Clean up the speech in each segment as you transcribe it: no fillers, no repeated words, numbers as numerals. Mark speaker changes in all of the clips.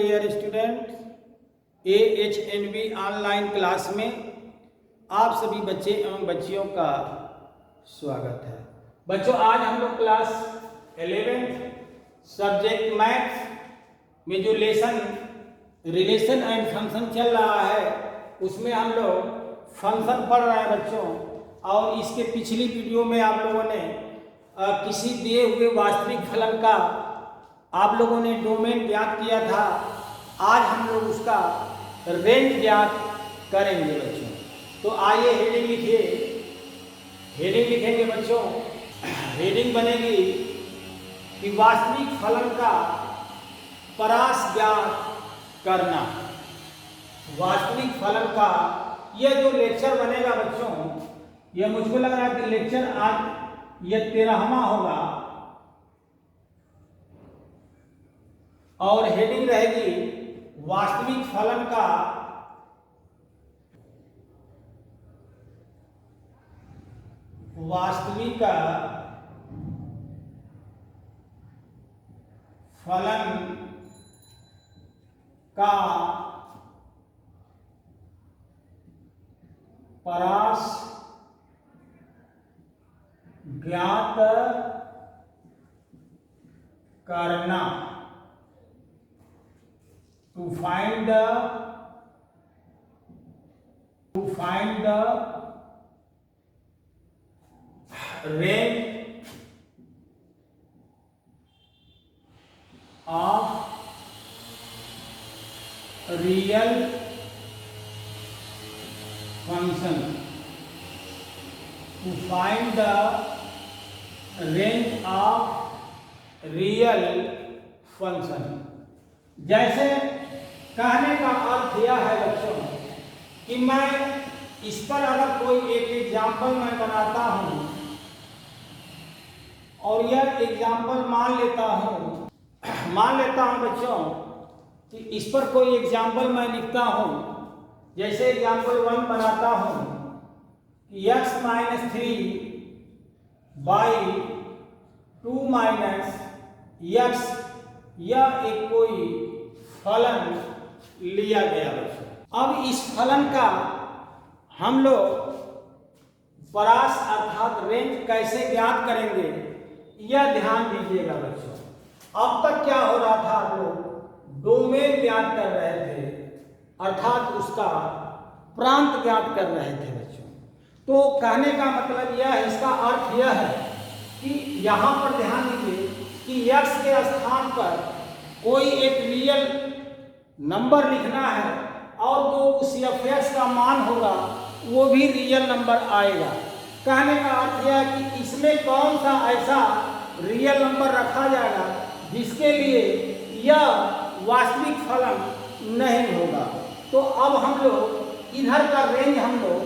Speaker 1: Dear student, AHNV online class में आप सभी बच्चे एवं बच्चियों का स्वागत है। बच्चों, आज हम लोग क्लास 11 सब्जेक्ट मैथ्स में जो लेसन रिलेशन एंड फंक्शन चल रहा है उसमें हम लोग फंक्शन पढ़ रहे हैं बच्चों। और इसके पिछली वीडियो में आप लोगों ने किसी दिए हुए वास्तविक फलन का आप लोगों ने डोमेन ज्ञात किया था। आज हम लोग उसका रेंज ज्ञात करेंगे बच्चों। तो आइए हेडिंग लिखिए। हेडिंग लिखेंगे बच्चों। हेडिंग बनेगी कि वास्तविक फलन का परास ज्ञात करना। वास्तविक फलन का यह जो लेक्चर बनेगा बच्चों, यह मुझको लग रहा है कि लेक्चर आज यह 13वां होगा। और हेडिंग रहेगी वास्तविक फलन का वास्तविक फलन का परास ज्ञात करना। To find the range of real function. To find the range of real function. जैसे कहने का अर्थ यह है बच्चों कि मैं इस पर अगर कोई एक एग्जाम्पल मैं बनाता हूं और यह एग्जाम्पल मान लेता हूं बच्चों कि इस पर कोई एग्जाम्पल मैं लिखता हूं। जैसे एग्जाम्पल 1 बनाता हूं कि x - 3 बाई 2 - x यह एक कोई फलन लिया गया बच्चों। अब इस फलन का हम लोग परास अर्थात रेंज कैसे ज्ञात करेंगे, यह ध्यान दीजिएगा बच्चों। अब तक क्या हो रहा था, आप लोग डोमेन ज्ञात कर रहे थे अर्थात उसका प्रांत ज्ञात कर रहे थे बच्चों। तो कहने का मतलब यह है, इसका अर्थ यह है कि यहाँ पर ध्यान दीजिए कि x के स्थान पर कोई एक रियल नंबर लिखना है और जो उस f(x) का मान होगा वो भी रियल नंबर आएगा। कहने का अर्थ यह है कि इसमें कौन सा ऐसा रियल नंबर रखा जाएगा जिसके लिए यह वास्तविक फलन नहीं होगा। तो अब हम लोग इधर का रेंज हम लोग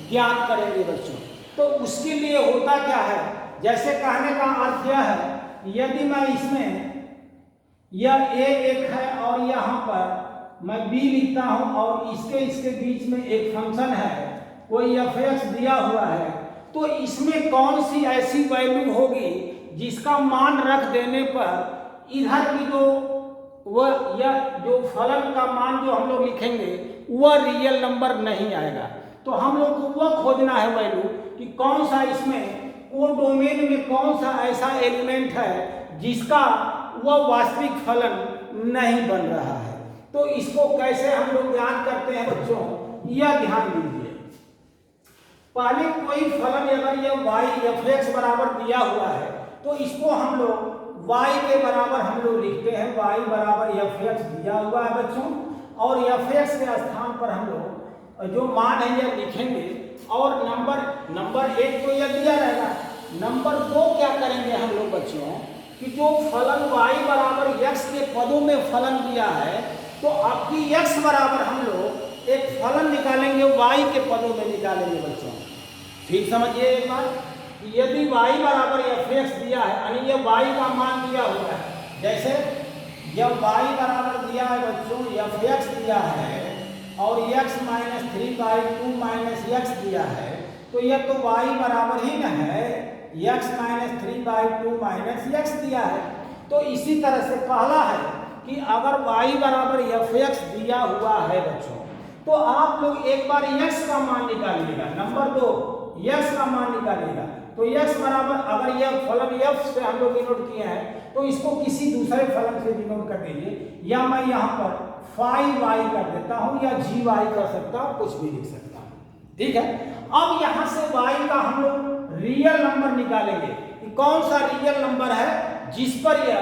Speaker 1: ज्ञात करेंगे बच्चों। तो उसके लिए होता क्या है, जैसे कहने का अर्थ यह है यदि मैं इसमें यह a एक है और यहाँ पर मैं b लिखता हूँ और इसके बीच में एक फंक्शन है, कोई f(x) दिया हुआ है, तो इसमें कौन सी ऐसी वैल्यू होगी जिसका मान रख देने पर इधर की जो फलन का मान जो हम लोग लिखेंगे वह रियल नंबर नहीं आएगा। तो हम लोग को वह खोजना है वैल्यू कि कौन सा इसमें वो डोमेन में कौन सा ऐसा एलिमेंट है जिसका वह वास्तविक फलन नहीं बन रहा है। तो इसको कैसे हम लोग ज्ञात करते हैं बच्चों, यह ध्यान दीजिए। पहले कोई फलन अगर यह y f(x) बराबर दिया हुआ है तो इसको हम लोग y के बराबर हम लोग लिखते हैं। y बराबर f(x) दिया हुआ है बच्चों और f(x) के स्थान पर हम लोग जो मान है यह लिखेंगे। और नंबर 1 तो यह दिया रहेगा। नंबर 2 क्या करेंगे हम लोग बच्चों कि जो फलन y बराबर x के पदों में फलन दिया है तो आपकी x बराबर हम लोग एक फलन निकालेंगे y के पदों में निकालेंगे बच्चों। ठीक समझिए एक बार, यदि y बराबर f(x) दिया है यानी ये y का मान दिया हुआ है। जैसे जब y बराबर दिया है बच्चों f(x) दिया है और x - 3 बाई 2 - x दिया है तो यह तो y बराबर ही न है, x - 3 बाई 2 - x दिया है। तो इसी तरह से पहला है कि अगर y बराबर fx दिया हुआ है बच्चों, तो आप लोग एक बार x का मान निकालिएगा। नंबर 2, x का मान निकालिएगा। तो x बराबर, अगर यह फलन f से हम लोग डिनोट किए हैं तो इसको किसी दूसरे फलन से डिनोट कर दीजिए, या मैं यहाँ पर फाई वाई कर देता हूँ या जी वाई कर सकता हूँ, कुछ भी लिख सकता हूँ। ठीक है, अब यहाँ से y का हम लोग रियल नंबर निकालेंगे कि कौन सा रियल नंबर है जिस पर यह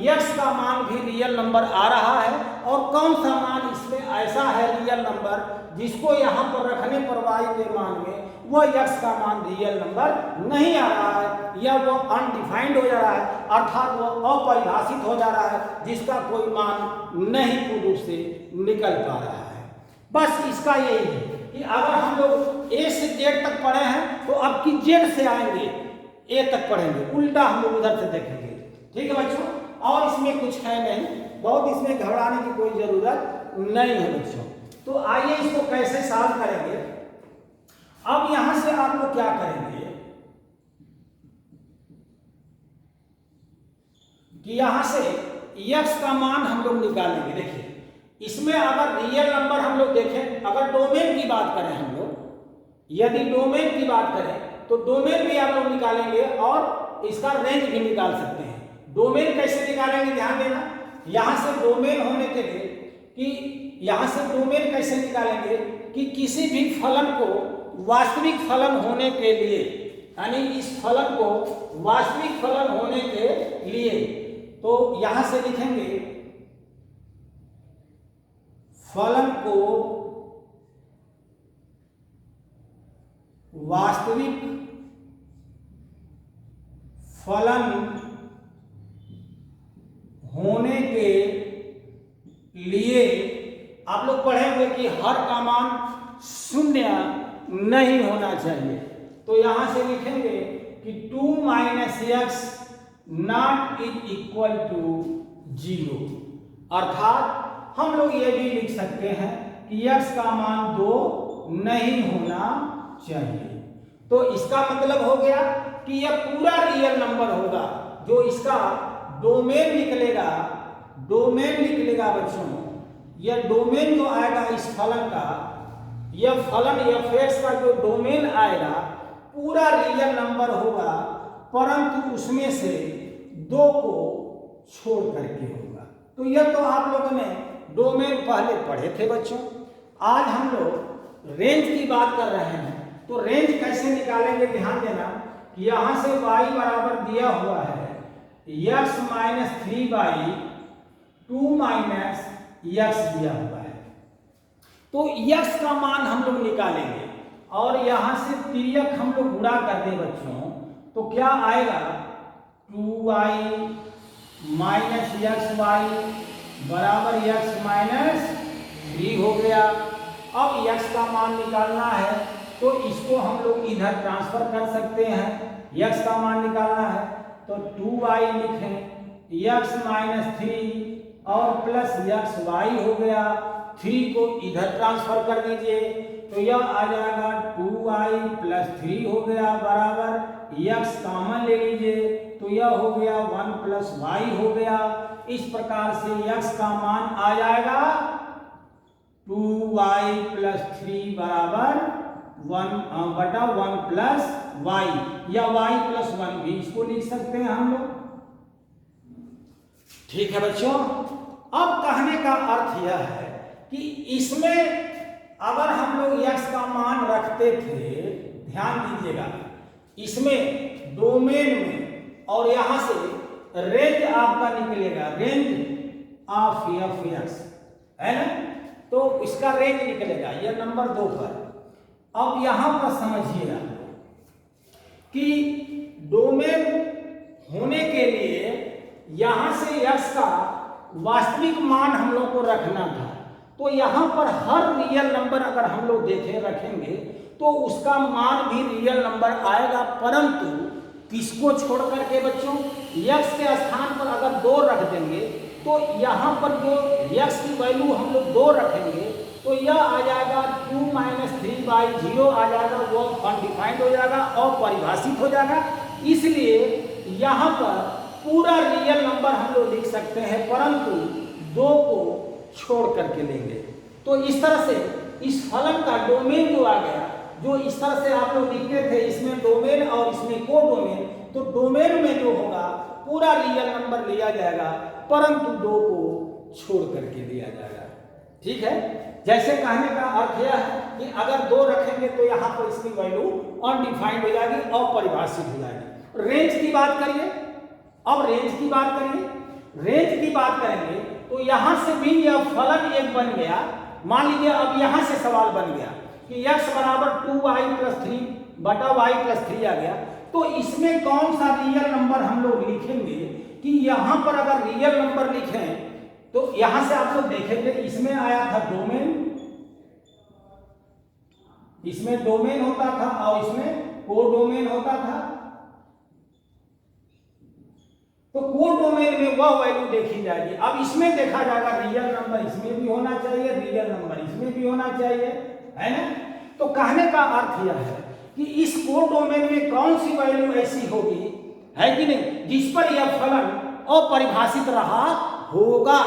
Speaker 1: x का मान भी रियल नंबर आ रहा है, और कौन सा मान इसमें ऐसा है रियल नंबर जिसको यहाँ पर रखने पर y के मान में वह x का मान रियल नंबर नहीं आ रहा है, या वो अनडिफाइंड हो जा रहा है, अर्थात वो अपरिभाषित हो जा रहा है, जिसका कोई मान नहीं पूर्ण रूप से निकल पा रहा है। बस इसका यही है कि अगर हम लोग a से z तक पढ़े हैं तो अब की z से आएंगे a तक पढ़ेंगे, उल्टा हम लोग उधर से देखेंगे। ठीक है बच्चों, और इसमें कुछ है नहीं, बहुत इसमें घबराने की कोई जरूरत नहीं है बच्चों। तो आइए इसको कैसे सॉल्व करेंगे। अब यहां से आप लोग क्या करेंगे कि यहां से x का मान हम लोग निकालेंगे। देखिए इसमें अगर रियल नंबर हम लोग देखें, अगर डोमेन की बात करें हम लोग, यदि डोमेन की बात करें तो डोमेन भी आप लोग निकालेंगे और इसका रेंज भी निकाल सकते हैं। डोमेन कैसे निकालेंगे ध्यान देना, यहां से डोमेन होने के लिए कि यहां से डोमेन कैसे निकालेंगे कि किसी भी फलन को वास्तविक फलन होने के लिए, यानी इस फलन को वास्तविक फलन होने के लिए, तो यहां से लिखेंगे फलन को वास्तविक फलन होने के लिए आप लोग पढ़े हुए कि हर का मान शून्य नहीं होना चाहिए। तो यहां से लिखेंगे कि 2 - x not is equal to 0, अर्थात हम लोग ये भी लिख सकते हैं कि x का मान 2 नहीं होना चाहिए। तो इसका मतलब हो गया कि यह पूरा रियल नंबर होगा, जो इसका डोमेन निकलेगा, डोमेन निकलेगा बच्चों, यह डोमेन जो आएगा इस फलन का, यह फलन f(x) का जो डोमेन आएगा पूरा रियल नंबर होगा, परंतु उसमें से 2 को छोड़ करके होगा। तो यह तो आप लोगों ने डोमेन पहले पढ़े थे बच्चों। आज हम लोग रेंज की बात कर रहे हैं, तो रेंज कैसे निकालेंगे ध्यान देना कि यहां से y बराबर दिया हुआ है x - 3/2 - x दिया हुआ है। तो x का मान हम लोग निकालेंगे और यहां से तिर्यक हम लोग गुणा कर दें बच्चों, तो क्या आएगा 2y - xy बराबर x - 3 हो गया। अब x का मान निकालना है तो इसको हम लोग इधर ट्रांसफर कर सकते हैं, x का मान निकालना है तो 2y लिखें, x - 3 और प्लस xy हो गया, 3 को इधर ट्रांसफर कर दीजिए तो यह आ जाएगा 2y + 3 हो गया बराबर x कॉमन ले लीजिए तो यह हो गया 1 + y हो गया। इस प्रकार से x का मान आ जाएगा 2y + 3 बराबर 1/1 + y, या y + 1 भी इसको लिख सकते हैं हम लोग। ठीक है बच्चों, अब कहने का अर्थ यह है कि इसमें अगर हम लोग x का मान रखते थे, ध्यान दीजिएगा, इसमें डोमेन में, और यहां से रेंज आपका निकलेगा, रेंज ऑफ f(x) है ना, तो इसका रेंज निकलेगा, यह नंबर 2 पर। अब यहां पर समझिएगा कि डोमेन होने के लिए यहां से x का वास्तविक मान हम लोग को रखना था, तो यहां पर हर रियल नंबर अगर हम लोग रखेंगे तो उसका मान भी रियल नंबर आएगा, परंतु किसको छोड़ करके बच्चों, x के स्थान पर अगर 2 रख देंगे तो यहाँ पर जो x की वैल्यू हम लोग 2 रखेंगे तो यह आ जाएगा 2 - 3/0 आ जाएगा, वो अनडिफाइंड हो जाएगा और परिभाषित हो जाएगा। इसलिए यहाँ पर पूरा रियल नंबर हम लोग लिख सकते हैं, परंतु 2 को छोड़ करके लेंगे। तो इस तरह से इस फलन का डोमेन जो आ गया, जो इस तरह से आप लोग लिखते थे, इसमें डोमेन और इसमें को डोमेन, तो डोमेन में जो होगा पूरा रियल नंबर लिया जाएगा, परंतु 2 को छोड़ करके लिया जाएगा। ठीक है, जैसे कहने का अर्थ यह है कि अगर 2 रखेंगे तो यहाँ पर इसकी वैल्यू अनडिफाइंड हो जाएगी, अपरिभाषित हो जाएगी। रेंज की बात करिए, अब रेंज की बात करिए, रेंज की बात करेंगे तो यहाँ से भी यह फलन एक बन गया। मान लीजिए अब यहाँ से सवाल बन गया कि x बराबर 2y + 3 बटा y + 3 आ गया, तो इसमें कौन सा रियल नंबर हम लोग लिखेंगे कि यहाँ पर अगर रियल नंबर लिखें तो यहां से आप लोग देखेंगे इसमें आया था डोमेन, इसमें डोमेन होता था और इसमें कोडोमेन होता था। तो कोडोमेन में वह वैल्यू देखी जाएगी। अब इसमें देखा जाएगा रियल नंबर इसमें भी होना चाहिए, रियल नंबर इसमें भी होना चाहिए, है ना। तो कहने का अर्थ यह है कि इस कोडोमेन में कौन सी वैल्यू ऐसी होगी, है कि नहीं, जिस पर यह फलन अपरिभाषित रहा होगा,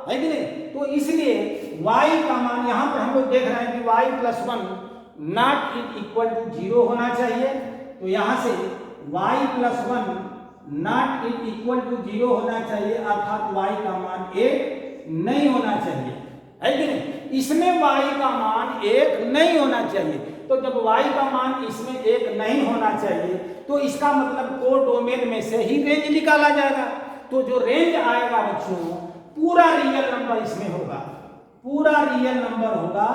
Speaker 1: है कि नहीं। तो इसलिए y का मान यहाँ पर हम लोग देख रहे हैं कि y + 1 नॉट इक्वल टू 0 होना चाहिए। तो यहाँ से y + 1 नॉट इक्वल टू 0 होना चाहिए, अर्थात y का मान 1 नहीं होना चाहिए, है कि नहीं। इसमें y का मान 1 नहीं होना चाहिए। तो जब y का मान इसमें 1 नहीं होना चाहिए तो इसका मतलब कोडोमेन में से ही रेंज निकाला जाएगा। तो जो रेंज आएगा बच्चों, पूरा रियल नंबर इसमें होगा, पूरा रियल नंबर होगा,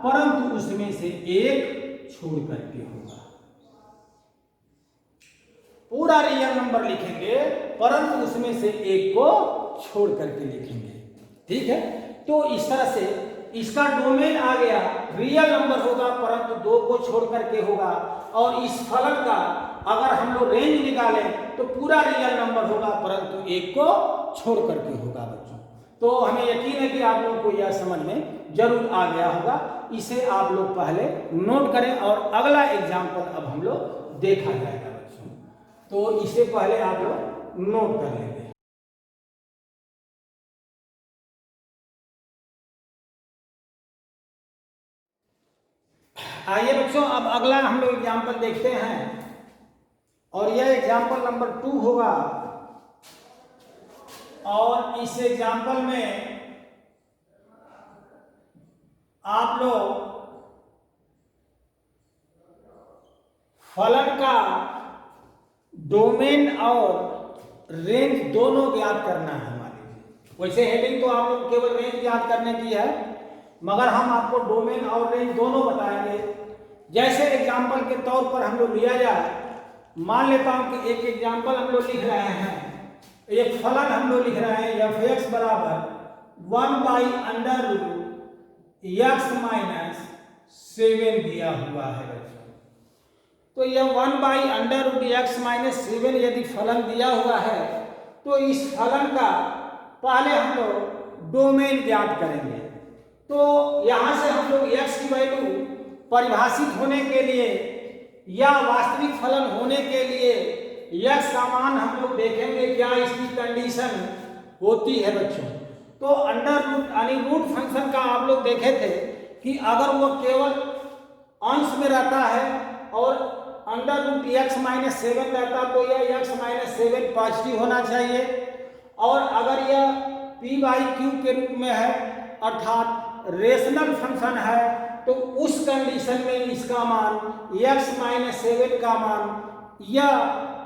Speaker 1: परंतु उसमें से 1 छोड़ करके होगा। पूरा रियल नंबर लिखेंगे परंतु उसमें से 1 को छोड़ करके लिखेंगे। ठीक है, तो इस तरह से इसका डोमेन आ गया, रियल नंबर होगा परंतु 2 को छोड़ करके होगा। और इस फलन का अगर हम लोग रेंज निकालें तो पूरा रियल नंबर होगा परंतु 1 को छोड़ करके होगा बच्चों। तो हमें यकीन है कि आप लोगों को यह समझ में जरूर आ गया होगा। इसे आप लोग पहले नोट करें और अगला एग्जाम्पल अब हम लोग देखा जाएगा बच्चों। तो इसे पहले आप लोग नोट कर लेंगे। आइए बच्चों, अब अगला हम लोग एग्जाम्पल देखते हैं और यह एग्जाम्पल नंबर 2 होगा। और इस एग्जाम्पल में आप लोग फलन का डोमेन और रेंज दोनों ज्ञात करना है। मान लीजिए वैसे हेडिंग तो आप लोग केवल रेंज ज्ञात करने की है, मगर हम आपको डोमेन और रेंज दोनों बताएंगे। जैसे एग्जाम्पल के तौर पर हम लोग लिया जाए, मान लेता हूं कि एक एग्जाम्पल हम लोग लिख रहे हैं, एक फलन हम लोग लिख रहे हैं f(x) बराबर 1/(x) - 7 दिया हुआ है बच्चों। तो यह 1/(x) - 7 यदि फलन दिया हुआ है तो इस फलन का पहले हम लोग डोमेन ज्ञात करेंगे। तो यहां से हम लोग x की वैल्यू परिभाषित होने के लिए या वास्तविक फलन होने के लिए x का मान हम लोग देखेंगे क्या इसकी कंडीशन होती है बच्चों। तो अंडर रूट फंक्शन का आप लोग देखे थे कि अगर वो केवल अंश में रहता है और (x - 7 रहता तो यह x - 7 पॉजिटिव होना चाहिए। और अगर यह p/q के रूप में है अर्थात रेशनल फंक्शन है तो उस कंडीशन में इसका मान x - 7 का मान या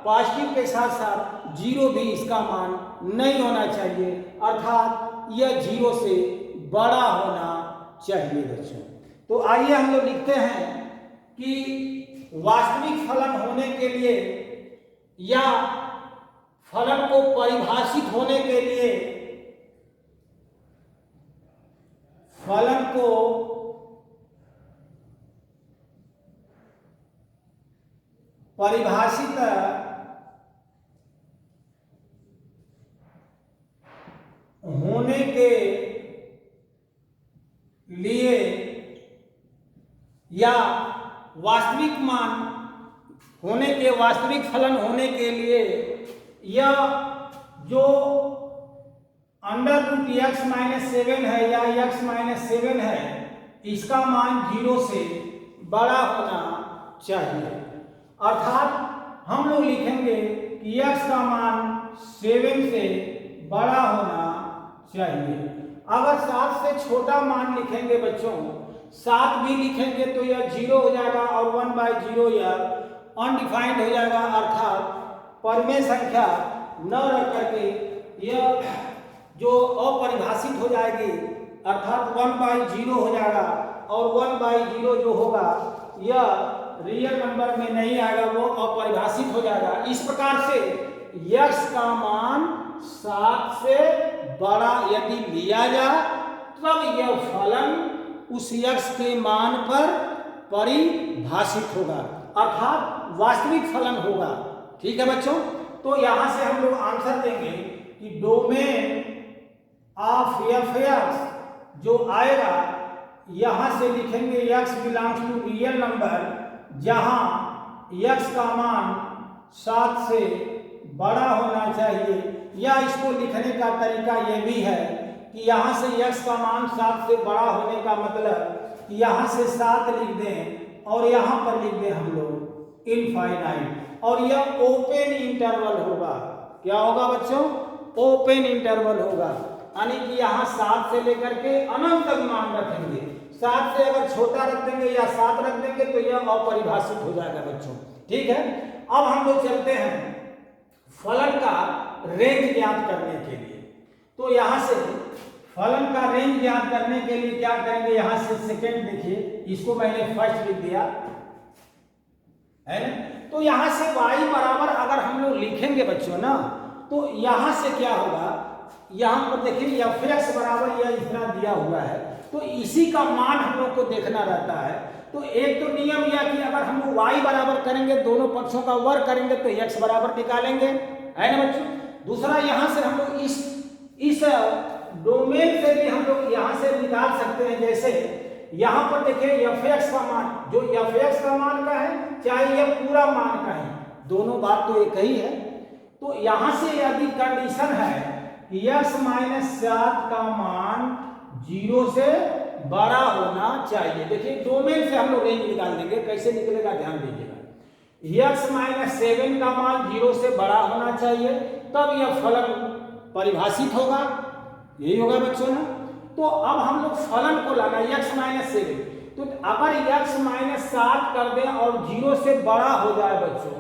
Speaker 1: पॉजिटिव के साथ साथ 0 भी इसका मान नहीं होना चाहिए, अर्थात यह 0 से बड़ा होना चाहिए बच्चों। तो आइए हम लोग लिखते हैं कि वास्तविक फलन होने के लिए या फलन को परिभाषित होने के लिए फलन को परिभाषित होने के लिए या वास्तविक मान होने के वास्तविक फलन होने के लिए यह जो अंडर रूट एक्स माइनस 7 है या एक्स माइनस 7 है, इसका मान 0 से बड़ा होना चाहिए। अर्थात हम लोग लिखेंगे कि x का मान 7 से बड़ा होना चाहिए। अगर 7 से छोटा मान लिखेंगे बच्चों, 7 भी लिखेंगे तो यह 0 हो जाएगा और 1/0 यह अनडिफाइंड हो जाएगा, अर्थात परिमेय संख्या न रख करके यह जो अपरिभाषित हो जाएगी, अर्थात 1/0 हो जाएगा और 1/0 जो होगा यह रियल नंबर में नहीं आएगा, वो अपरिभाषित हो जाएगा। इस प्रकार से x का मान 7 से बड़ा यदि लिया जाए तब यह फलन उस x के मान पर परिभाषित होगा, अर्थात वास्तविक फलन होगा। ठीक है बच्चों, तो यहां से हम लोग आंसर देंगे कि डोमेन ऑफ f(x) जो आएगा, यहां से लिखेंगे x belongs to real number, जहां x का मान 7 से बड़ा होना चाहिए। या इसको लिखने का तरीका यह भी है कि यहां से x का मान 7 से बड़ा होने का मतलब यहां से 7 लिख दें और यहां पर लिख दें हम लोग इनफाइनाइट, और यह ओपन इंटरवल होगा। क्या होगा बच्चों? ओपन इंटरवल होगा, यानी कि यहाँ 7 से लेकर के अनंत तक मान रखेंगे। 7 से अगर छोटा रख देंगे या 7 रख देंगे तो यह अपरिभाषित हो जाएगा बच्चों। ठीक है, अब हम लोग चलते हैं फलन का रेंज ज्ञात करने के लिए। तो यहाँ से फलन का रेंज ज्ञात करने के लिए क्या करेंगे, यहाँ से सेकेंड देखिए, इसको मैंने फर्स्ट लिख दिया है ना। तो यहाँ से y बराबर अगर हम लोग लिखेंगे बच्चों ना, तो यहाँ से क्या होगा, यहाँ पर देखिए f(x) बराबर यह इतना दिया हुआ है, तो इसी का मान हम लोग को देखना रहता है। तो एक तो नियम यह कि अगर हम लोग y बराबर करेंगे, दोनों पक्षों का वर्ग करेंगे तो x बराबर निकालेंगे, है ना बच्चों। दूसरा यहाँ से हम लोग इस डोमेन से भी हम लोग यहाँ से निकाल सकते हैं। जैसे यहाँ पर देखिए f(x) का मान, जो f(x) का मान का है चाहे यह पूरा मान का है, दोनों बात तो एक ही है। तो यहाँ से यदि कंडीशन है कि x माइनस 7 का मान 0 से बड़ा होना चाहिए, देखिए डोमेन से हम लोग रेंज निकाल देंगे, कैसे निकलेगा ध्यान दीजिएगा। x माइनस 7 का मान 0 से बड़ा होना चाहिए, तब यह फलन परिभाषित होगा, यही होगा बच्चों ना। तो अब हम लोग फलन को लाना x माइनस 7, तो अगर x माइनस 7 कर दें और 0 से बड़ा हो जाए बच्चों,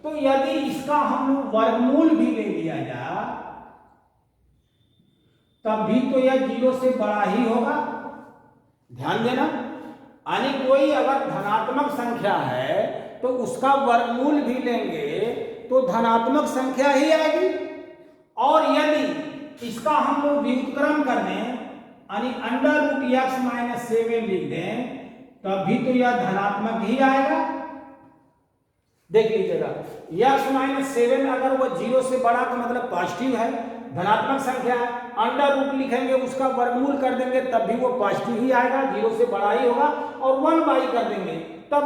Speaker 1: तो यदि इसका हम लोग वर्गमूल भी ले लिया जाए तब भी तो यह 0 से बड़ा ही होगा। ध्यान देना, यानी कोई अगर धनात्मक संख्या है तो उसका वर्गमूल भी लेंगे तो धनात्मक संख्या ही आएगी, और यदि इसका हम लोग व्युत्क्रम कर दें यानी अंडर रूट x माइनस 7 लिख दें, तब भी तो यह धनात्मक ही आएगा। देख लीजिएगा, x माइनस 7 अगर वो 0 से बड़ा तो मतलब पॉजिटिव है, धनात्मक संख्या है। अंडर रूट लिखेंगे, उसका वर्गमूल कर देंगे तब भी वो पॉजिटिव ही आएगा, 0 से बड़ा ही होगा, और 1/, कर देंगे तब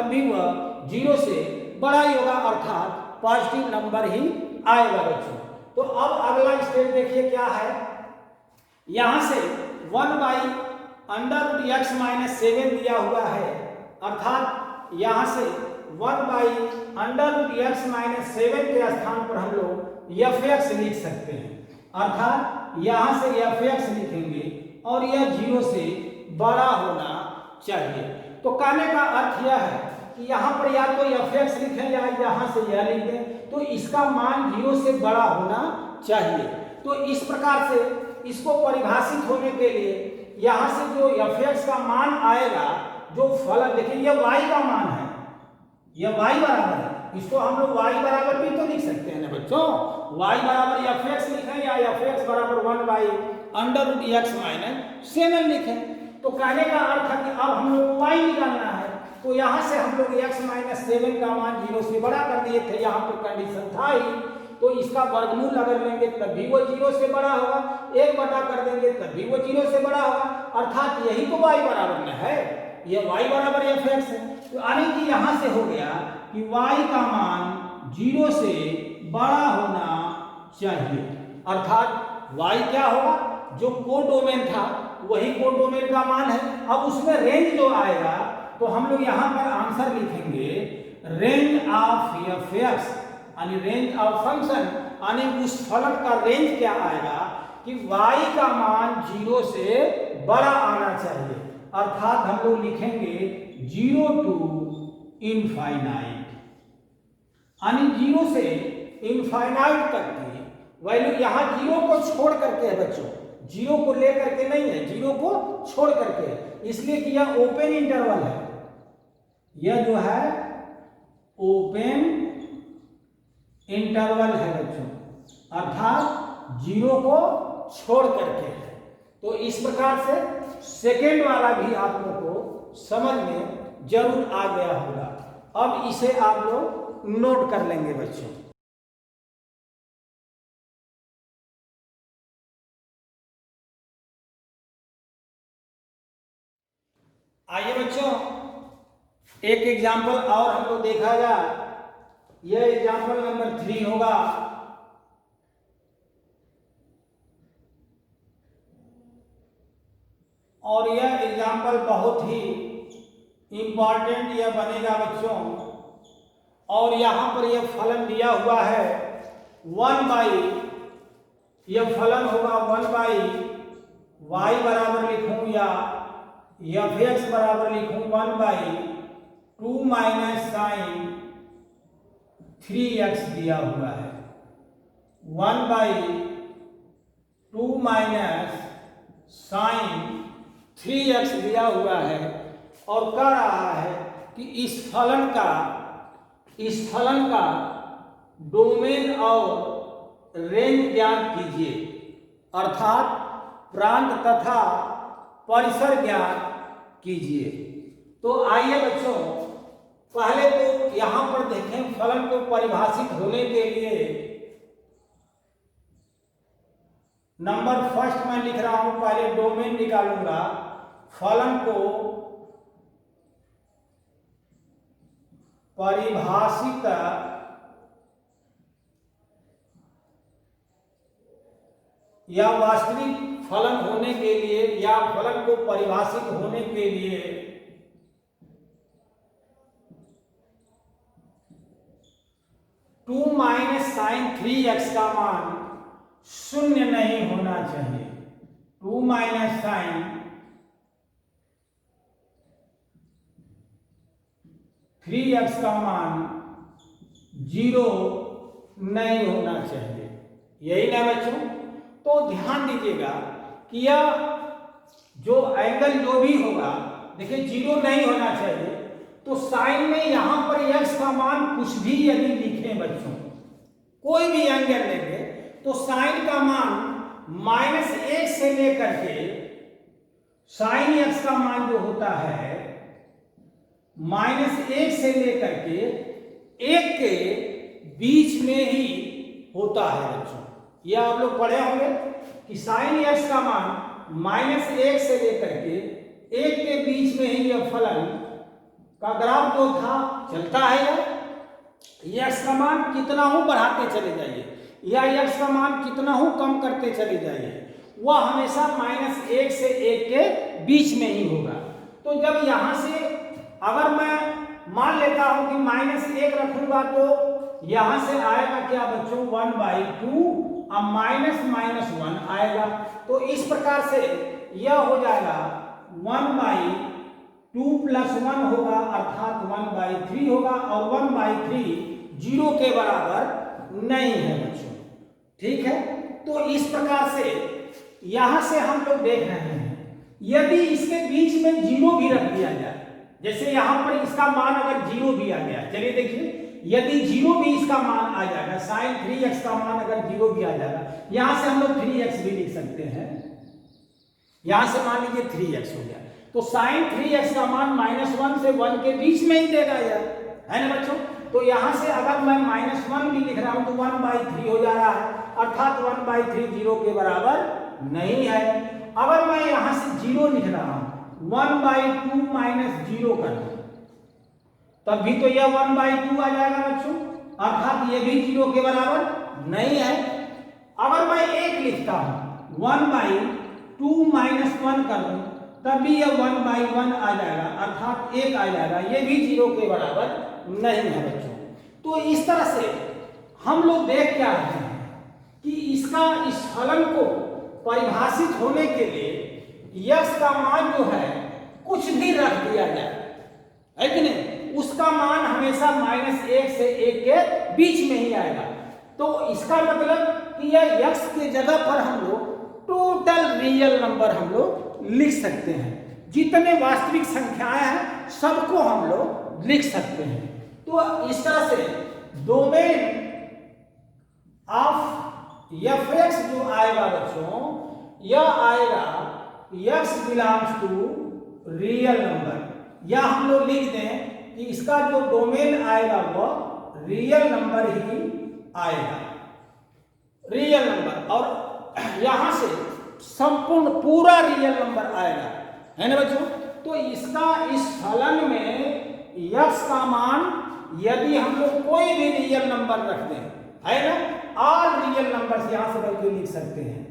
Speaker 1: भी वह 0 से बड़ा ही होगा, अर्थात पॉजिटिव नंबर ही आएगा बच्चों। तो अब अगला स्टेप देखिए क्या है, यहां से 1/√x माइनस 7 दिया हुआ है, अर्थात यहां से 1/√x माइनस 7 के स्थान पर हम लोग f(x) लिख सकते हैं, अर्थात यहां से f(x) लिखेंगे और यह 0 से बड़ा होना चाहिए। तो कहने का अर्थ यह है कि यहाँ पर या तो f(x) लिखें या यहाँ से यह लिख दें, तो इसका मान 0 से बड़ा होना चाहिए। तो इस प्रकार से इसको परिभाषित होने के लिए यहाँ से जो f(x) का मान आएगा, जो फलन देखिए यह y का मान है, यह y बराबर है, इसको हम लोग y बराबर भी तो लिख सकते हैं ना बच्चों, y बराबर f(x) लिखें या f(x) बराबर 1/√x माइनस 7 लिखें। तो कहने का अर्थ है कि अब हम लोग y निकालना है, तो यहाँ से हम लोग x माइनस 7 का मान 0 से बड़ा कर दिए थे, यहाँ पर कंडीशन था ही, तो इसका वर्गमूल अगर लेंगे तब भी वो 0 से बड़ा होगा, 1/, कर देंगे तब भी वो 0 से बड़ा होगा, अर्थात यही तो y बराबर में है, यह y बराबर f(x) है। तो यानी कि यहाँ से हो गया कि y का मान 0 से बड़ा होना चाहिए, अर्थात y क्या होगा, जो कोडोमेन था वही कोडोमेन का मान है। अब उसमें रेंज जो आएगा तो हम लोग यहाँ पर आंसर लिखेंगे रेंज ऑफ एफ एक्स, यानी रेंज ऑफ फंक्शन, यानी उस फलन का रेंज क्या आएगा कि y का मान 0 से बड़ा आना चाहिए, अर्थात हम लोग लिखेंगे 0 टू इनफाइनाइट, यानी 0 से इनफाइनाइट तक की वैल्यू। यहाँ 0 को छोड़ करके है बच्चों, 0 को लेकर के नहीं है, 0 को छोड़ करके, इसलिए कि यह ओपन इंटरवल है, यह जो है ओपन इंटरवल है बच्चों, अर्थात 0 को छोड़ करके है। तो इस प्रकार से सेकेंड वाला भी आप लोग को समझ में जरूर आ गया होगा। अब इसे आप लोग नोट कर लेंगे बच्चों। आइए बच्चों एक एग्जाम्पल और हम लोग देखा जाए। यह एग्जाम्पल नंबर 3 होगा। और यह एग्जाम्पल बहुत ही इंपॉर्टेंट यह बनेगा बच्चों। और यहाँ पर यह फलन दिया हुआ है 1/, यह फलन होगा 1/, y बराबर लिखूं या एफ एक्स बराबर लिखूं 1/2 माइनस साइन 3x दिया हुआ है, 1/2 माइनस साइन 3x दिया हुआ है। और कह रहा है कि इस फलन का डोमेन और रेंज ज्ञात कीजिए, अर्थात प्रांत तथा परिसर ज्ञात कीजिए। तो आइए बच्चों पहले तो यहां पर देखें, फलन को परिभाषित होने के लिए नंबर फर्स्ट मैं लिख रहा हूं, पहले डोमेन निकालूंगा। फलन को परिभाषित या वास्तविक फलन होने के लिए या फलन को परिभाषित होने के लिए टू माइनस साइन 3x का मान शून्य नहीं होना चाहिए। 2 माइनस साइन 3x का मान 0 नहीं होना चाहिए, यही ना बच्चों। तो ध्यान दीजिएगा कि यह जो एंगल जो भी होगा, देखिए 0 नहीं होना चाहिए। तो साइन में यहां पर x का मान कुछ भी यदि लिखें बच्चों, कोई भी एंगल लेंगे तो साइन का मान -1 से लेकर के साइन x का मान जो होता है -1 से लेकर के 1 के बीच में ही होता है बच्चों। यह आप लोग पढ़े होंगे कि साइन x का मान -1 से लेकर के 1 के बीच में ही यह फलन का ग्राफ जो था चलता है। x का मान कितना हो बढ़ाते चले जाइए या x का मान कितना हो कम करते चले जाइए, वह हमेशा -1 से 1 के बीच में ही होगा। तो जब यहां से अगर मैं मान लेता हूं कि -1 रखूंगा तो यहां से आएगा क्या बच्चों 1/2, अब -1 आएगा। तो इस प्रकार से यह हो जाएगा 1/2 + 1 होगा, अर्थात 1/3 होगा। और 1/3 0 के बराबर नहीं है बच्चों, ठीक है। तो इस प्रकार से यहां से हम लोग देख रहे हैं यदि इसके बीच में 0 भी रख दिया जाए, जैसे यहां पर इसका मान अगर 0 भी आ गया, चलिए देखिए यदि 0 भी इसका मान आ जाएगा, साइन 3x का मान अगर 0 भी आ जाएगा, यहां से हम लोग 3x भी लिख सकते हैं। यहां से मान लीजिए 3x हो गया, तो साइन 3x का मान -1 से 1 के बीच में ही देगा यार, है ना बच्चों। तो यहां से अगर मैं -1 भी लिख रहा हूं तो 1/3 हो जा रहा है, अर्थात 1/3 0 के बराबर नहीं है। अगर मैं यहां से 0 लिख रहा हूं 1/2 - 0 कर दूं तब भी तो यह 1/2 आ जाएगा बच्चों, अर्थात ये भी 0 के बराबर नहीं है। अगर मैं 1 लिखता हूं 1/2 माइनस 1 कर दूं तभी यह 1/1 आ जाएगा, अर्थात 1 आ जाएगा। ये भी 0 के बराबर नहीं है बच्चों। तो इस तरह से हम लोग देख क्या रहे हैं कि इसका इस फलन को परिभाषित होने के लिए यक्स का मान जो है कुछ भी रख दिया जाए, है कि नहीं, उसका मान हमेशा -1 से 1 के बीच में ही आएगा। तो इसका मतलब कि यह यक्स के जगह पर हम लोग टोटल रियल नंबर हम लोग लिख सकते हैं। जितने वास्तविक संख्याएं हैं सबको हम लोग लिख सकते हैं। तो इस तरह से डोमेन ऑफ f(x) जो आएगा बच्चों, यह आएगा x belongs to real number. या हम लोग लिख दें कि इसका जो डोमेन आएगा वह रियल नंबर ही आएगा, रियल नंबर। और यहां से संपूर्ण पूरा रियल नंबर आएगा, है ना बच्चों। तो इसका इस फलन में x का मान यदि हम लोग कोई भी रियल नंबर रख दें, है ना, ऑल रियल नंबर्स यहां से बल्कि लिख सकते हैं,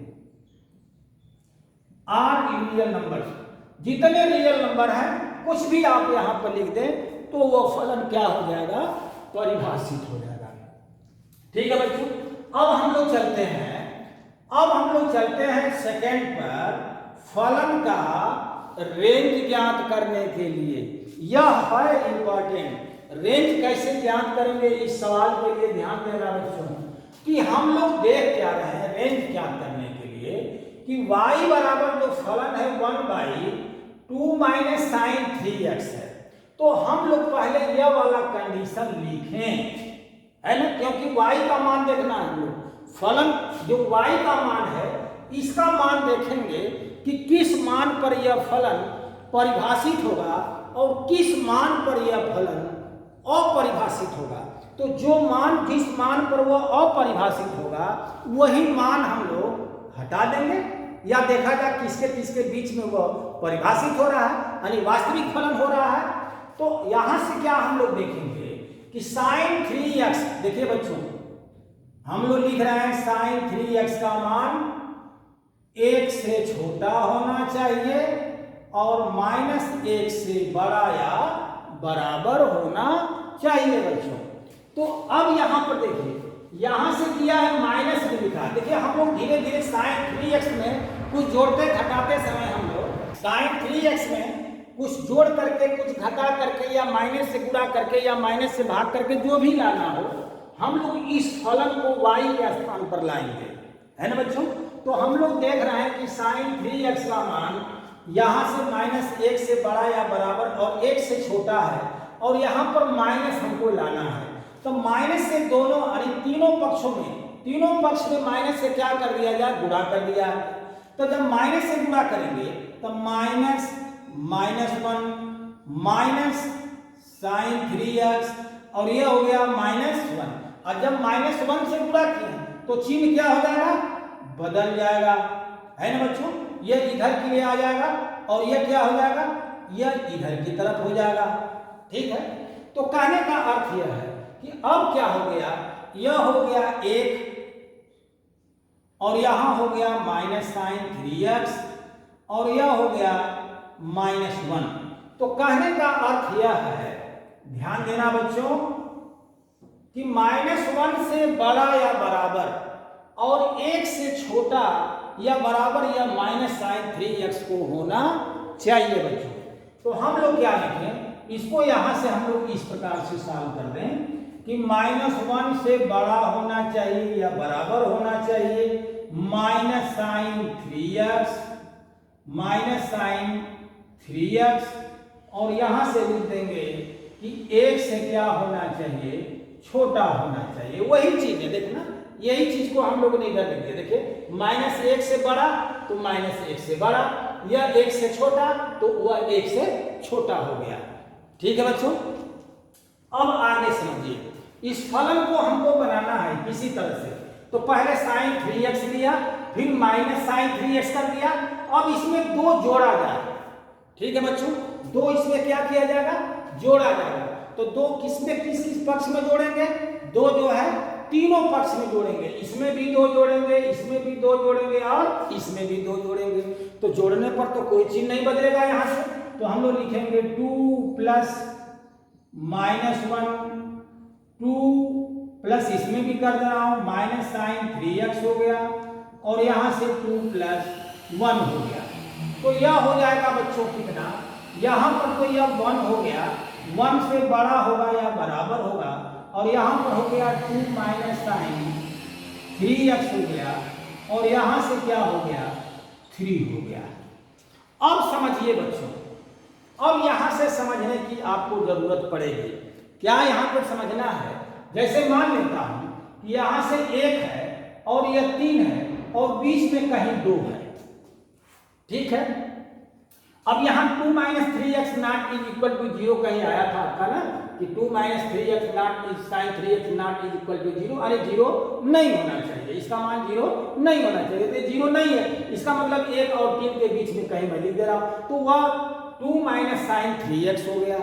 Speaker 1: ऑल रियल नंबर्स, जितने रियल नंबर हैं कुछ भी आप यहां पर लिख दें तो वो फलन क्या हो जाएगा, परिभाषित हो जाएगा। ठीक है बच्चों। अब हम लोग चलते हैं सेकंड पर, फलन का रेंज ज्ञात करने के लिए। यह है इंपॉर्टेंट। रेंज कैसे ज्ञात करेंगे, इस सवाल के लिए ध्यान देना बच्चों कि हम लोग देख क्या रहे हैं रेंज ज्ञात करने के लिए कि y बराबर जो फलन है 1/2 माइनस साइन 3x है। तो हम लोग पहले यह वाला कंडीशन लिखें, है ना, क्योंकि y का मान देखना है हम लोग। फलन जो y का मान है इसका मान देखेंगे कि किस मान पर यह फलन परिभाषित होगा और किस मान पर यह फलन अपरिभाषित होगा। तो जो मान जिस मान पर वह अपरिभाषित होगा वही मान हम लोग हटा देंगे, या देखा जाए किसके किसके बीच में वह परिभाषित हो रहा है, यानी वास्तविक फलन हो रहा है। तो यहां से क्या हम लोग देखेंगे कि साइन 3x, देखिए बच्चों हम लोग लिख रहे हैं साइन 3x का मान 1 से छोटा होना चाहिए और -1 से बड़ा या बराबर होना चाहिए बच्चों। तो अब यहां पर देखिए, यहां से दिया है माइनस भी लिखा। देखिए हम लोग धीरे धीरे साइन 3x में कुछ जोड़ते घटाते समय हम लोग साइन 3x में कुछ जोड़ करके कुछ घटा करके या माइनस से गुणा करके या माइनस से भाग करके जो भी लाना हो हम लोग इस फलन को y के स्थान पर लाएंगे, है ना बच्चों। तो हम लोग देख रहे हैं कि साइन 3x का मान यहां से -1 से बड़ा या बराबर और 1 से छोटा है और यहां पर माइनस हमको लाना है। तो माइनस से दोनों यानी तीनों पक्ष में माइनस से क्या कर दिया जाए, गुणा कर दिया। तो जब माइनस से गुणा करेंगे तो -1 माइनस साइन 3x और ये हो गया -1। और जब -1 से गुणा किए तो चिन्ह क्या हो जाएगा, बदल जाएगा, है ना बच्चों। ये इधर के लिए आ जाएगा और ये क्या हो जाएगा, यह इधर की तरफ हो जाएगा। ठीक है। तो कहने का अर्थ यह है कि अब क्या हो गया, यह हो गया 1 और यहां हो गया -sin 3x और यह हो गया -1। तो कहने का अर्थ यह है, ध्यान देना बच्चों, कि -1 से बड़ा या बराबर और 1 से छोटा या बराबर या -sin 3x को होना चाहिए बच्चों। तो हम लोग क्या लिखें, इसको यहां से हम लोग इस प्रकार से सॉल्व कर दें कि -1 से बड़ा होना चाहिए या बराबर होना चाहिए sin 3x और यहां से लिख देंगे कि 1 से क्या होना चाहिए, छोटा होना चाहिए। वही चीज है, देखना यही चीज को हम लोगों ने इधर लिख दिया। देखिए -1 से बड़ा तो -1 से बड़ा, यह 1 से छोटा तो वह 1 से छोटा हो गया। ठीक है बच्चों। अब आगे समझिए, इस फलन को हमको बनाना है किसी तरह से। तो पहले sin 3x लिया, फिर -sin 3x कर दिया। अब इसमें 2 जोड़ा जाए। ठीक है बच्चों, 2 इसमें क्या किया जाएगा, जोड़ा जाएगा। तो 2 किस पक्ष में जोड़ेंगे, 2 जो है तीनों पक्ष में जोड़ेंगे, इसमें भी 2 जोड़ेंगे, इसमें भी 2 जोड़ेंगे और इसमें भी 2 जोड़ेंगे। तो जोड़ने पर तो कोई चीज नहीं बदलेगा यहाँ से, तो हम लोग लिखेंगे 2 प्लस -1, 2 प्लस इसमें भी कर दे रहा हूं माइनस साइन 3x हो गया और यहां से 2 प्लस 1 हो गया। तो यह हो जाएगा बच्चों कितना, यहां पर तो यह 1 हो गया, 1 से बड़ा होगा या बराबर होगा, और यहां पर हो गया 2 माइनस साइन 3x हो गया और यहां से क्या हो गया 3 हो गया। अब समझिए बच्चों, अब यहां से समझने की आपको जरूरत पड़ेगी। क्या यहां पर समझना है, जैसे मान लेता हूं कि यहां से 1 है और यह 3 है और बीच में कहीं 2 है, ठीक है। अब यहां 2 minus 3x not is equal to 0 कहीं आया था आपका ना, कि 2 minus 3x not is sign 3x not is equal to 0। अरे 0 नहीं होना चाहिए, इसका मान 0 नहीं होना चाहिए, तो 0 नहीं है, इसका मतलब 1 और 3 के बीच में कहीं मैं लिख दे रहा हूं, तो वह 2 माइनस साइन 3x हो गया,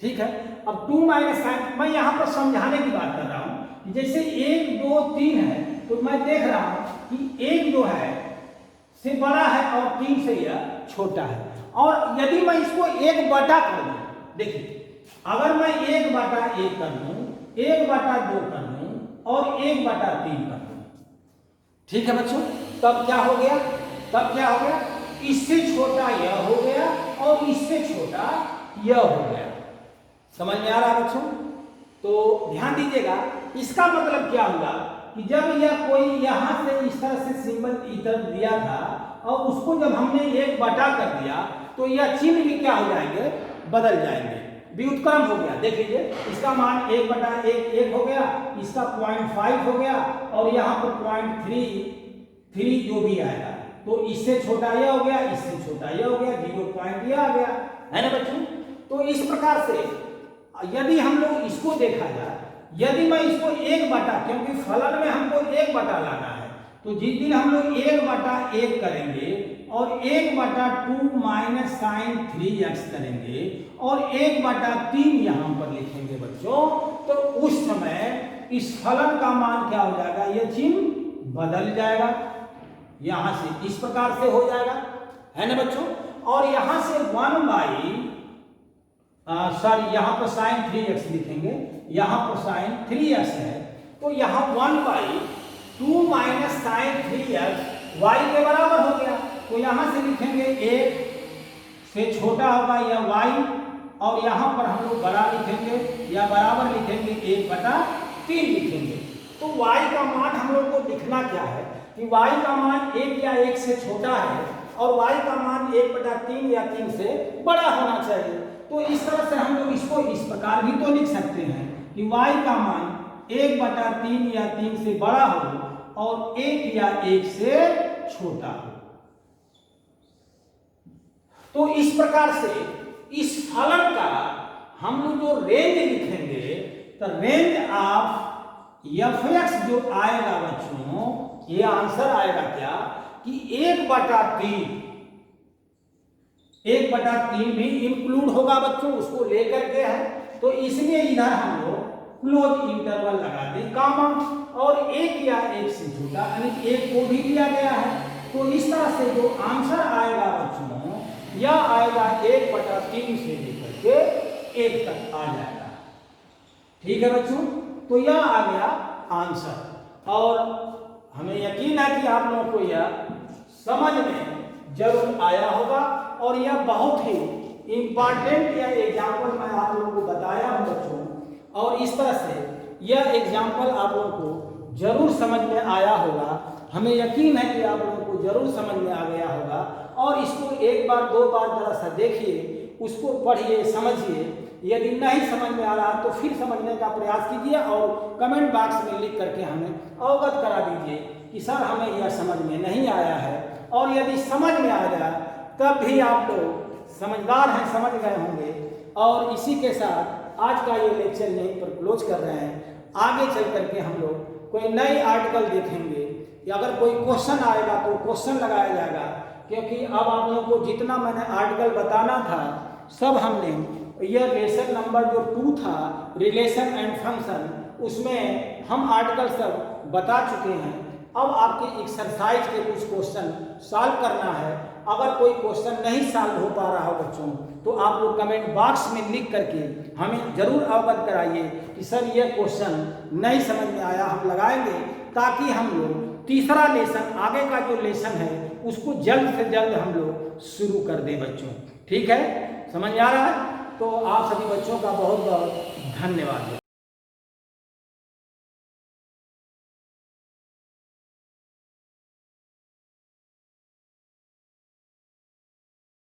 Speaker 1: ठीक है। अब 2 माइनस साइन, मैं यहां पर समझाने की बात कर रहा हूं कि जैसे 1 2 3 है, तो मैं देख रहा हूं कि 1 जो है से बड़ा है और 3 से यह छोटा है। और यदि मैं इसको 1 बटा कर दूं, देखिए अगर मैं 1 बटा 1 कर दूं, 1 बटा 2 कर दूं और 1 बटा 3 कर दूं, ठीक है बच्चों, तब क्या हो गया, तब क्या हो गया, इससे छोटा यह हो गया और इससे छोटा यह हो गया। समझ में आ रहा है बच्चों? तो ध्यान दीजिएगा, इसका मतलब क्या हुआ कि जब यह कोई यहां से इस तरह से सिंबल इधर दिया था और उसको जब हमने 1 बटा कर दिया, तो यह चिन्ह भी क्या हो जाएंगे, बदल जाएंगे, व्युत्क्रम हो गया। देख लीजिए, इसका मान 1 बटा 1 हो गया, इसका 0.5 हो गया और यहाँ पर 0.33 जो भी आएगा, तो इससे छोटा यह हो गया, इससे छोटा यह हो गया, 0 पॉइंट यह आ गया, है ना बच्चों। तो इस प्रकार से यदि हम लोग इसको देखा जाए, यदि मैं इसको 1 बटा, क्योंकि फलन में हमको 1 बटा लाना है, तो जिस दिन हम लोग 1 बटा 1 करेंगे और 1 बटा 2 माइनस साइन 3x करेंगे और 1 बटा 3 यहां पर लिखेंगे बच्चों, तो उस समय इस फलन का मान क्या हो जाएगा, यह चिन्ह बदल जाएगा, यहां से इस प्रकार से हो जाएगा, है ना बच्चों। और यहां से 1 बाई सॉरी यहाँ पर साइन 3x लिखेंगे, यहाँ पर साइन 3x है, तो यहाँ 1 by 2 minus sign 3x y के बराबर हो गया, तो यहाँ से लिखेंगे 1 से छोटा होगा या y, और यहाँ पर हम लोग बड़ा लिखेंगे या बराबर लिखेंगे 1 बटा 3 लिखेंगे। तो y का मान हम लोग को लिखना क्या है कि y का मान 1 या 1 से छोटा है और y का मान 1 बटा 3 या 3 से बड़ा होना चाहिए। तो इस तरह से हम लोग इसको इस प्रकार भी तो लिख सकते हैं कि y का मान 1 बटा 3 या 3 से बड़ा हो और 1 या 1 से छोटा हो। तो इस प्रकार से इस फलन का हम लोग जो रेंज लिखेंगे, तो रेंज ऑफ f(x) जो आएगा बच्चों, ये आंसर आएगा क्या कि 1 बटा 3 भी इंक्लूड होगा बच्चों, उसको लेकर के है, तो इसलिए इधर हम लोग क्लोज इंटरवल लगा दें कामा, और 1 या 1 से छोटा यानी 1 को भी दिया गया है। तो इस तरह से जो आंसर आएगा बच्चों, यह आएगा 1 बटा 3 से लेकर के 1 तक आ जाएगा, ठीक है बच्चों। तो यह आ गया आंसर, और हमें यकीन है कि आप लोगों को यह समझ में जरूर आया होगा, और यह बहुत ही इंपॉर्टेंट यह एग्जाम्पल मैं आप लोगों को बताया हूं बच्चों, और इस तरह से यह एग्जाम्पल आप लोगों को जरूर समझ में आया होगा। हमें यकीन है कि आप लोगों को जरूर समझ में आ गया होगा, और इसको 1 बार 2 बार जरा सा देखिए, उसको पढ़िए, समझिए। यदि नहीं समझ में आ रहा तो फिर समझने का प्रयास कीजिए और कमेंट बॉक्स में लिख करके हमें अवगत करा दीजिए कि सर हमें यह समझ में नहीं आया है। और यदि समझ में आ जाए तब भी आप लोग समझदार हैं, समझ गए होंगे। और इसी के साथ आज का ये लेक्चर यहीं पर क्लोज कर रहे हैं। आगे चल करके हम लोग कोई नई आर्टिकल देखेंगे, या अगर कोई क्वेश्चन आएगा तो क्वेश्चन लगाया जाएगा, क्योंकि अब आप लोगों को जितना मैंने आर्टिकल बताना था सब हमने, यह लेसन नंबर जो 2 था रिलेशन एंड फंक्शन, उसमें हम आर्टिकल सब बता चुके हैं। अब आपके एक्सरसाइज के कुछ क्वेश्चन सॉल्व करना है। अगर कोई क्वेश्चन नहीं सॉल्व हो पा रहा हो बच्चों, तो आप लोग कमेंट बॉक्स में लिख करके हमें जरूर अवगत कराइए कि सर ये क्वेश्चन नहीं समझ में आया, हम लगाएंगे, ताकि हम लोग तीसरा लेसन, आगे का जो लेसन है उसको जल्द से जल्द हम लोग शुरू कर दें बच्चों। ठीक है, समझ आ रहा है? तो आप सभी बच्चों का बहुत बहुत धन्यवाद।